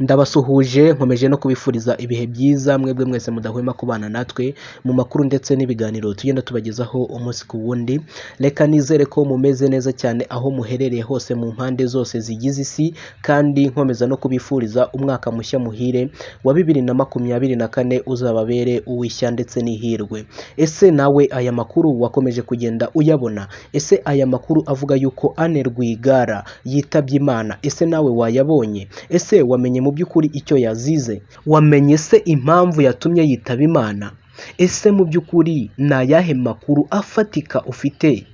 Ndabasuhuje nkomeje no kubifuriza ibihe byiza mwebwe mwese mudahwema kubana natwe mu makuru ndetse n'ibiganiro tugenda tubagezaho umunsi ku wundi. Reka nizere ko mumeze neza cyane aho muherereye hose mu mpande zose zigize isi, kandi nkomeza no kubifuriza umwaka mushya muhire wa 2024 uzababere uwishya ndetse n'ihirwe. Ese nawe aya makuru wakomeje kugenda uyabona? Ese aya makuru avuga yuko Anne Rwigara yitabye Imana, ese nawe wayabonye? Ese wamenye mu by'ukuri icyo yazize? Wamenye se impamvu yatumye yitaba Imana? Ese mu by'ukuri ni ayahe makuru afatika ufite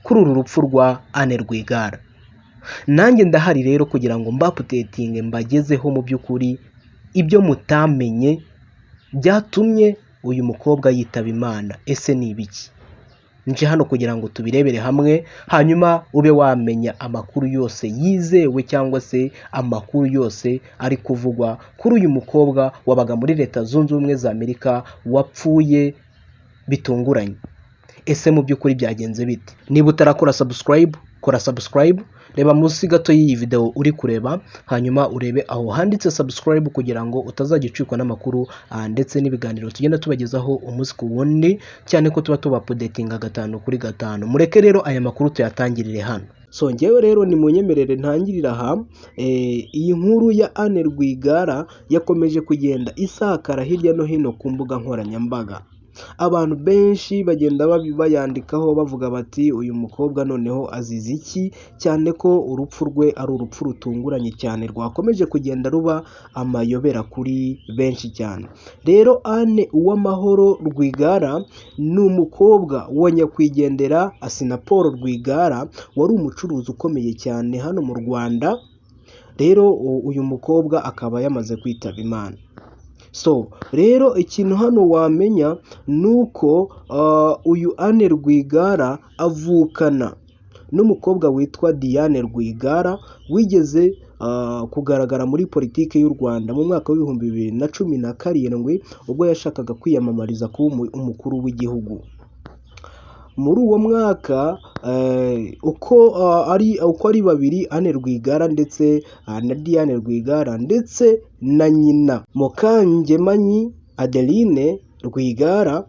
kuri uru rupfu rwa Anne Rwigara? Nanjye ndahari rero kugira ngo mbapudetinge, mbagezeho mu by'ukuri ibyo mutamenye byatumye uyu mukobwa yitaba Imana. Ese ni ibiki? Nje hano kugira ngo tubirebere hamwe, hanyuma ube wamenya amakuru yose yizewe cyangwa se amakuru yose ari kuvugwa kuri uyu mukobwa wabaga muri Leta Zunze Ubumwe za Amerika wapfuye bitunguranye. Ese mu by'ukuri byagenze bite? Niba utarakora subscribe, kora subscribe. Reba munsi gato y'iyi video uri kureba, hanyuma urebe aho handitse subscribe kugira ngo utazagicikwa n'amakuru ndetse n'ibiganiro tugenda tubagezaho umunsi ku wundi, cyane ko tuba tubapudetinga 5 kuri 5. Mureke rero aya makuru tuyatangirire hano. So ngewe rero ni munyemerere ntangirira aha. Iyi nkuru ya Anne Rwigara yakomeje kugenda isakara hirya no hino ku mbuga nkoranyambaga. Abantu benshi bagenda bayandikaho bavuga bati uyu mukobwa noneho azize iki, cyane ko urupfu rwe ari urupfu rutunguranye cyane rwakomeje kugenda ruba amayobera kuri benshi cyane. Rero Anne Uwamahoro Rwigara ni umukobwa wa nyakwigendera Paul Rwigara, wari umucuruzi ukomeye cyane hano mu Rwanda. Rero uyu mukobwa akaba yamaze kwitaba Imana. So rero ikintu hano wamenya nuko uyu Anne Rwigara avukana n'umukobwa witwa Diane Rwigara wigeze kugaragara muri politiki y'u Rwanda mu mwaka w'2017 ubwo yashakaga kwiyamamariza kuba umukuru w'igihugu. Muri uwo mwaka uko ari babiri, Anne Rwigara ndetse na Diane Rwigara ndetse na nyina Mukangemanyi Adeline Rwigara,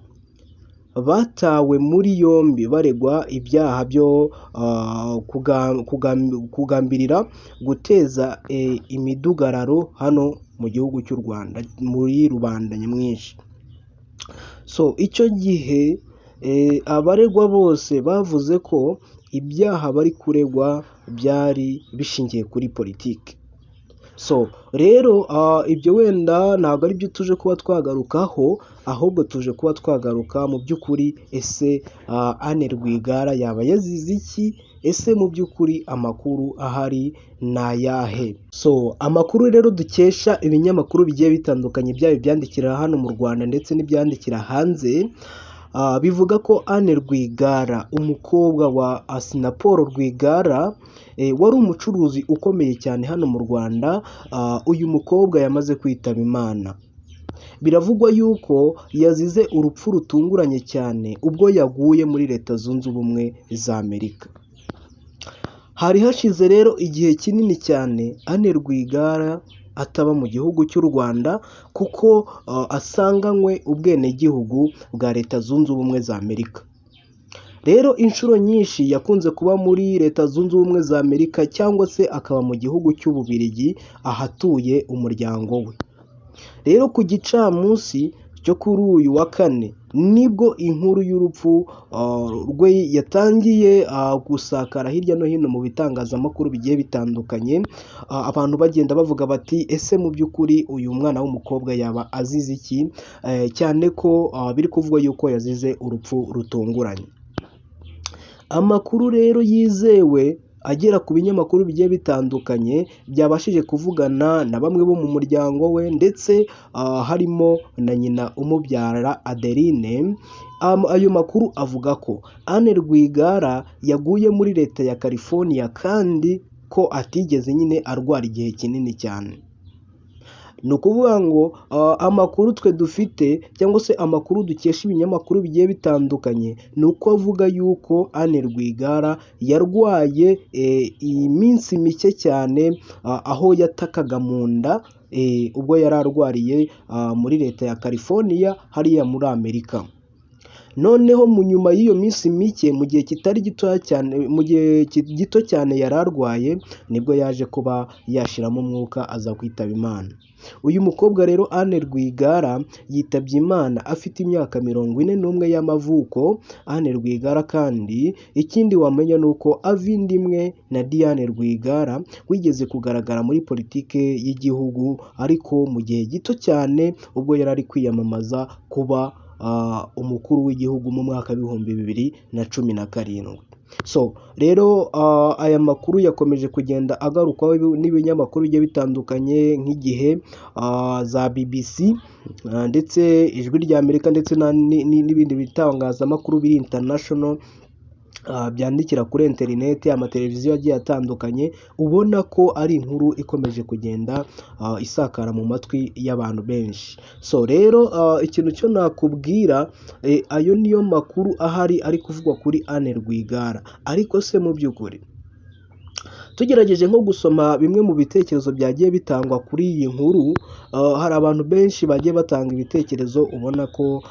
batawe muri yombi baregwa ibyaha byo kugambirira guteza imidugararo hano mu gihugu cy'u Rwanda muri rubanda nyamwinshi. So icyo gihe abaregwa bose bavuze ko ibyaha bari kuregwa byari bishingiye kuri politiki. So rero ibyo wenda ntabwo ari byo tuje kuba twagarukaho, ahubwo tuje kuba twagaruka mu by'ukuri ese Anne Rwigara yaba yazize iki? Ese mu by'ukuri amakuru ahari ni ayahe? So amakuru rero dukesha ibinyamakuru bigiye bitandukanye, byaba ibyandikira hano mu Rwanda ndetse n'ibyandikira hanze, bivuga ko Anne Rwigara, umukobwa wa Paul Rwigara, wari umucuruzi ukomeye cyane hano mu Rwanda, uyu mukobwa yamaze kwitaba Imana. Biravugwa yuko yazize urupfu rutunguranye cyane ubwo yaguye muri Leta Zunze Ubumwe za Amerika. Hari hashize rero igihe kinini cyane Anne Rwigara ataba mu gihugu cy'u Rwanda, kuko asanganywe ubwenegihugu bwa Leta Zunze Ubumwe za Amerika. Rero inshuro nyinshi yakunze kuba muri Leta Zunze Ubumwe za Amerika, cyangwa se akaba mu gihugu cy'Ububiligi ahatuye umuryango we. Rero ku gicamunsi cyo kuri uyu wa kane nibwo inkuru y'urupfu rwe yatangiye gusakara hirya no hino mu bitangazamakuru bigiye bitandukanye. Abantu bagenda bavuga bati ese mu by'ukuri uyu mwana w'umukobwa yaba azize iki? Cyane ko biri kuvugwa yuko yazize urupfu rutunguranye. Amakuru rero yizewe agera ku binyamakuru bigiye bitandukanye byabashije kuvugana na bamwe bo mu muryango we, ndetse harimo na nyina umubyara Adeline. Ayo makuru avuga ko Anne Rwigara yaguye muri Leta ya California, kandi ko atigeze nyine arwara igihe kinini cyane. ni ukuvuga ngo amakuru twe dufite cyangwa se amakuru dukesha ibinyamakuru bigiye bitandukanye ni uko avuga yuko Anne Rwigara yarwaye iminsi mike cyane, aho yatakaga mu nda ubwo yari arwariye muri leta ya California hariya muri Amerika. Noneho mu nyuma y'iyo minsi mike, mu gihe kitari gitoya cyane, mu gihe gito cyane yari arwaye, nibwo yaje kuba yashiramo umwuka aza kwitaba Imana. Uyu mukobwa rero Anne Rwigara yitabye Imana afite imyaka 41 y'amavuko. Anne Rwigara kandi ikindi wamenya ni uko ava inda imwe na Diane Rwigara wigeze kugaragara muri politike y'igihugu, ariko mu gihe gito cyane ubwo yari ari kwiyamamaza kuba umukuru w'igihugu mu mwaka w'ibihumbi 2017. So rero aya makuru yakomeje kugenda agarukwaho n'ibinyamakuru bigiye bitandukanye nk'igihe, za BBC ndetse ijwi rya Amerika ndetse n'ibindi bitangazamakuru biri international byandikira kuri interineti, amateleviziyo agiye atandukanye, ubona ko ari inkuru ikomeje kugenda isakara mu matwi y'abantu benshi. So rero ikintu cyo nakubwira, ayo niyo makuru ahari ari kuvugwa kuri Anne Rwigara. Ariko se mu by'ukuri tugerageje nko gusoma bimwe mu bitekerezo byagiye bitangwa kuri iyi nkuru, hari abantu benshi bagiye batanga ibitekerezo, ubona ko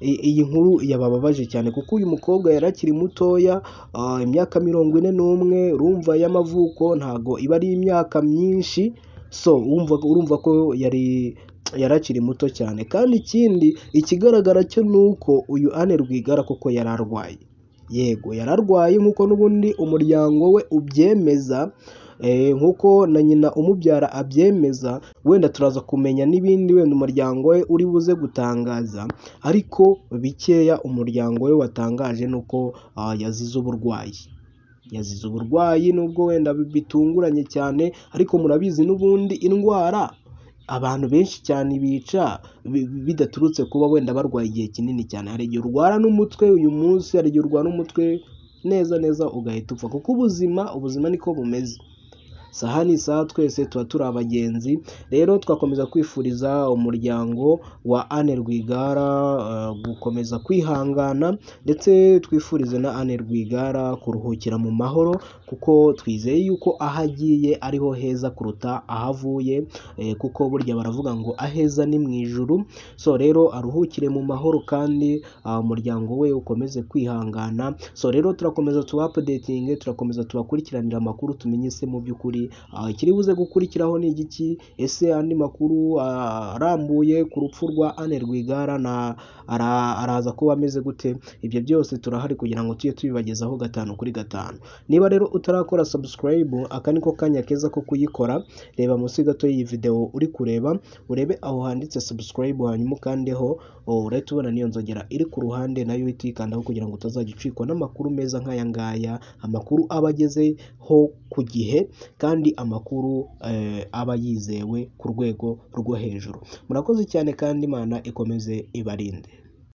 iyi nkuru yabababaje cyane, kuko uyu mukobwa yari akiri mutoya, imyaka 41, urumva y'amavuko ntago iba ari imyaka myinshi. So urumva ko yari akiri muto cyane. Kandi ikindi ikigaragara cyo ni uko uyu Anne Rwigara koko yari arwaye. Yego yari arwaye nk'uko n'ubundi umuryango we ubyemeza, nk'uko na nyina umubyara abyemeza. Wenda turaza kumenya n'ibindi wenda umuryango we uri buze gutangaza, ariko bikeya umuryango we watangaje nuko yazize uburwayi. Nubwo wenda bitunguranye cyane, ariko murabizi n'ubundi indwara abantu benshi cyane bica bidaturutse kuba wenda barwaye igihe kinini cyane. Hari igihe urwara n'umutwe uyu munsi, hari igihe urwara n'umutwe neza ugahita upfa, kuko ubuzima niko bumeze. Saha n'isaha twese tuba turi abagenzi. Rero twakomeza kwifuriza umuryango wa Anne Rwigara gukomeza kwihangana, ndetse twifurize na Anne Rwigara kuruhukira mu mahoro, kuko twizeye yuko aho agiye ariho heza kuruta aho avuye, kuko burya baravuga ngo aheza ni mu ijuru. So rero aruhukire mu mahoro, kandi umuryango we ukomeze kwihangana. So rero turakomeza tubapudetinge, turakomeza tubakurikiranira amakuru, tumenye se mu by'ukuri ikiri buze gukurikiraho ni igiki. Ese andi makuru arambuye ku rupfu rwa Anne Rwigara araza kuba ameze gute? Ibyo byose turahari kugira ngo tujye tubibagezaho 5 kuri 5. Niba rero utarakora subscribe, aka niko kanya keza ko kuyikora. Reba munsi gato y'iyi video uri kureba, urebe aho handitse subscribe, hanyuma ukandeho, urahita ubona niyo nzogera iri ku ruhande, nayo uhita uyikandaho kugira ngo utazagicikwa n'amakuru meza nk'aya ngaya, amakuru aba agezeho ku gihe, kandi amakuru aba yizewe ku rwego rwo hejuru. Murakoze cyane, kandi Imana ikomeze ibarinde.